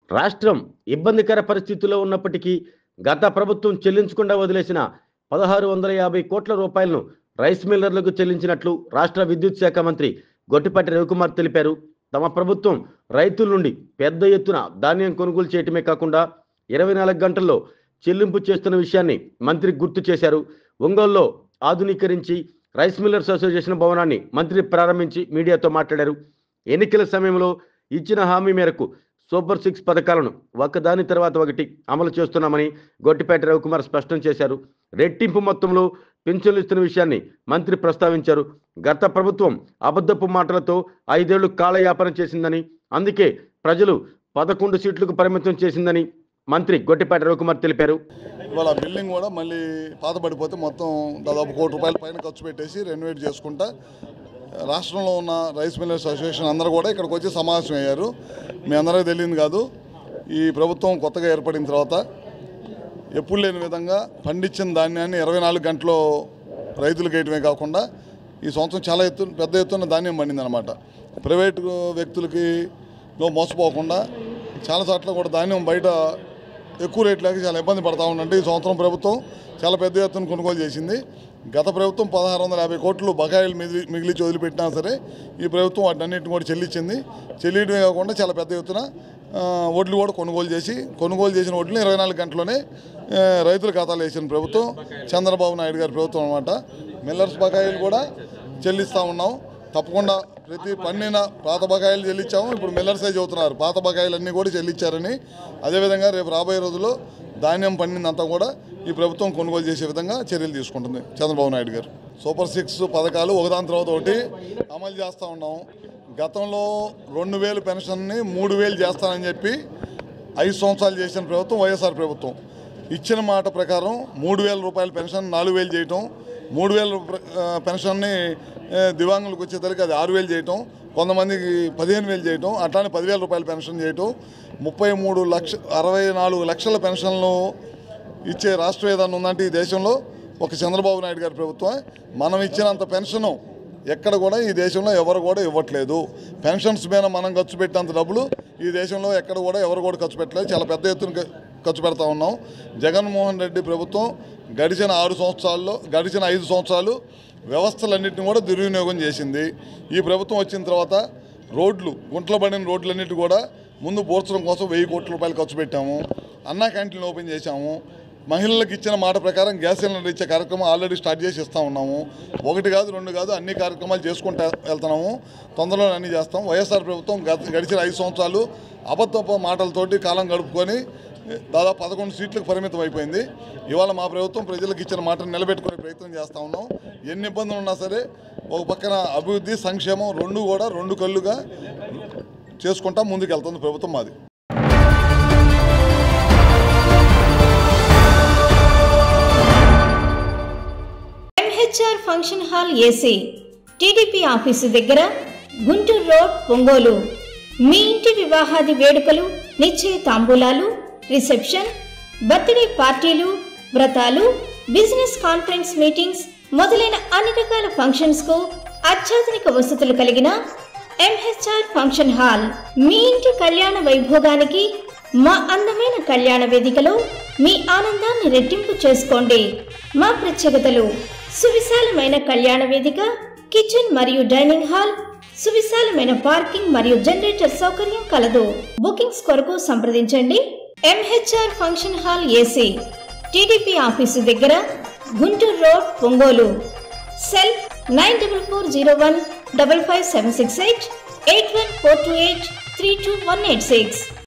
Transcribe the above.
రాష్ట్రం ఇబ్బందికర పరిస్థితుల్లో ఉన్నప్పటికీ గత ప్రభుత్వం చెల్లించకుండా వదిలేసిన 1650 కోట్ల రూపాయలను రైస్ మిల్లర్లకు చెల్లించినట్లు రాష్ట్ర విద్యుత్ శాఖ మంత్రి గొట్టిపాటి రవికుమార్ తెలిపారు. తమ ప్రభుత్వం రైతుల నుండి పెద్ద ఎత్తున ధాన్యం కొనుగోలు చేయటమే కాకుండా 24 గంటల్లో చెల్లింపు చేస్తున్న విషయాన్ని మంత్రి గుర్తు చేశారు. ఒంగోలులో ఆధునీకరించి రైస్ మిల్లర్స్ అసోసియేషన్ భవనాన్ని మంత్రి ప్రారంభించి మీడియాతో మాట్లాడారు. ఎన్నికల సమయంలో ఇచ్చిన హామీ మేరకు సూపర్ 6 పథకాలను ఒకదాని తర్వాత ఒకటి అమలు చేస్తున్నామని గొట్టిపాటి రవికుమార్ స్పష్టం చేశారు. రెట్టింపు మొత్తంలో పింఛన్లు ఇస్తున్న విషయాన్ని మంత్రి ప్రస్తావించారు. గత ప్రభుత్వం అబద్ధపు మాటలతో 5 ఏళ్లు కాలయాపన చేసిందని, అందుకే ప్రజలు 11 సీట్లకు పరిమితం చేసిందని మంత్రి గొట్టిపాటి రవికుమార్ తెలిపారు. ఇవాళ బిల్డింగ్ కూడా మళ్ళీ పాతబడిపోతే మొత్తం దాదాపు ₹1 కోటి పైన ఖర్చు పెట్టేసి రెనోవేట్ చేసుకుంటా రాష్ట్రంలో ఉన్న రైస్ మిల్లర్స్ అసోసియేషన్ అందరూ కూడా ఇక్కడికి వచ్చి సమావేశం అయ్యారు. మీ అందరికీ తెలియదు కాదు, ఈ ప్రభుత్వం కొత్తగా ఏర్పడిన తర్వాత ఎప్పుడు లేని విధంగా పండించిన ధాన్యాన్ని 24 గంటల్లో రైతులకు వేయటమే కాకుండా ఈ సంవత్సరం చాలా పెద్ద ఎత్తున ధాన్యం పండిందనమాట. ప్రైవేటు వ్యక్తులకి మోసపోకుండా చాలా చోట్ల కూడా ధాన్యం బయట ఎక్కువ రేట్లకి చాలా ఇబ్బంది పడతా ఉందంటే ఈ సంవత్సరం ప్రభుత్వం చాలా పెద్ద ఎత్తున కొనుగోలు చేసింది. గత ప్రభుత్వం 1650 కోట్లు బకాయిలు మిగిలిచి వదిలిపెట్టినా సరే ఈ ప్రభుత్వం వాటిన్నింటిని కూడా చెల్లించింది. చెల్లియడమే కాకుండా చాలా పెద్ద ఎత్తున వడ్లు కూడా కొనుగోలు చేసిన వడ్లు 24 గంటల్లోనే రైతుల ఖాతాలు వేసిన ప్రభుత్వం చంద్రబాబు నాయుడు గారి ప్రభుత్వం అనమాట. మిల్లర్స్ బకాయిలు కూడా చెల్లిస్తూ ఉన్నాం. తప్పకుండా ప్రతి పండిన పాత బకాయిలు చెల్లించాము. ఇప్పుడు మిల్లర్సే చెబుతున్నారు పాత బకాయిలన్నీ కూడా చెల్లించారని. అదేవిధంగా రేపు రాబోయే రోజుల్లో ధాన్యం పండిందంతా కూడా ఈ ప్రభుత్వం కొనుగోలు చేసే విధంగా చర్యలు తీసుకుంటుంది చంద్రబాబు నాయుడు గారు. సూపర్ 6 పథకాలు ఒకదాని తర్వాత ఒకటి అమలు చేస్తూ ఉన్నాం. గతంలో 2000 పెన్షన్ని 3000 చేస్తానని చెప్పి 5 సంవత్సరాలు చేసిన ప్రభుత్వం వైఎస్ఆర్ ప్రభుత్వం. ఇచ్చిన మాట ప్రకారం ₹3000 పెన్షన్ 4000 చేయటం, 3000 పెన్షన్ని దివాంగులకు వచ్చేసరికి అది 6000 చేయటం, కొంతమందికి 15000 చేయటం, అట్లానే ₹10,000 పెన్షన్ చేయటం, 64 లక్షల పెన్షన్లు ఇచ్చే రాష్ట్రం ఏదన్నా ఉందంటే ఈ దేశంలో ఒక చంద్రబాబు నాయుడు గారి ప్రభుత్వమే. మనం ఇచ్చినంత పెన్షను ఎక్కడ కూడా ఈ దేశంలో ఎవరు కూడా ఇవ్వట్లేదు. పెన్షన్స్ మీద మనం ఖర్చు పెట్టేంత డబ్బులు ఈ దేశంలో ఎక్కడ కూడా ఎవరు కూడా ఖర్చు పెట్టలేదు. చాలా పెద్ద ఎత్తున ఖర్చు పెడతా ఉన్నాం. జగన్మోహన్ రెడ్డి ప్రభుత్వం గడిచిన 5 సంవత్సరాలు వ్యవస్థలన్నింటినీ కూడా దుర్వినియోగం చేసింది. ఈ ప్రభుత్వం వచ్చిన తర్వాత గుంటలు పడిన రోడ్లన్నిటి కూడా ముందు పూడ్చడం కోసం ₹1000 కోట్ల ఖర్చు పెట్టాము. అన్నా క్యాంటీన్లు ఓపెన్ చేశాము. మహిళలకు ఇచ్చిన మాట ప్రకారం గ్యాస్ సిలిండర్ ఇచ్చే కార్యక్రమం ఆల్రెడీ స్టార్ట్ చేసి ఇస్తూ ఉన్నాము. 1 కాదు 2 కాదు అన్ని కార్యక్రమాలు చేసుకుంటూ వెళ్తున్నాము. తొందరలో అన్నీ చేస్తాం. వైఎస్ఆర్ ప్రభుత్వం గడిచిన 5 సంవత్సరాలు అబద్ధపు మాటలతోటి కాలం గడుపుకొని దాదాపు 11 సీట్లకు పరిమితం అయిపోయింది. ఇవాళ మా ప్రభుత్వం ప్రజలకు ఇచ్చిన మాటను నిలబెట్టుకునే ప్రయత్నం చేస్తూ ఉన్నాం. ఎన్ని ఇబ్బందులు ఉన్నా సరే ఒక పక్కన అభివృద్ధి సంక్షేమం రెండు కళ్ళుగా చేసుకుంటా ముందుకు వెళ్తుంది ప్రభుత్వం మాది. MHR function hall AC, TDP office దగ్గర, గుంటూరు రోడ్, ఒంగోలు. మీ ఇంటి వివాహాది వేడుకలు, నిశ్చయ తాంబూలాలు, రిసెప్షన్, బర్త్డే పార్టీలు, వ్రతాలు, బిజినెస్ కాన్ఫరెన్స్ మీటింగ్స్ మొదలైన అన్ని రకాల ఫంక్షన్స్ కు అత్యాధునిక వసతులు కలిగిన ఎంహెచ్ఆర్ ఫంక్షన్ హాల్ మీ ఇంటి కళ్యాణ వైభోగానికి మా అందమైన కళ్యాణ వేదికలో మీ ఆనందాన్ని రెట్టింపు చేసుకోండి. మా ప్రత్యేకతలు: సువిశాలమైన కళ్యాణ వేదిక, కిచెన్ మరియు డైనింగ్ హాల్, సువిశాలమైన పార్కింగ్ మరియు జనరేటర్ సౌకర్యం కలదు. బుకింగ్స్ కొరకు సంప్రదించండి. MHR function hall AC, TDP office దగ్గర, గుంటూరు రోడ్, ఒంగోలు. సెల్ 9440155768 8142832186.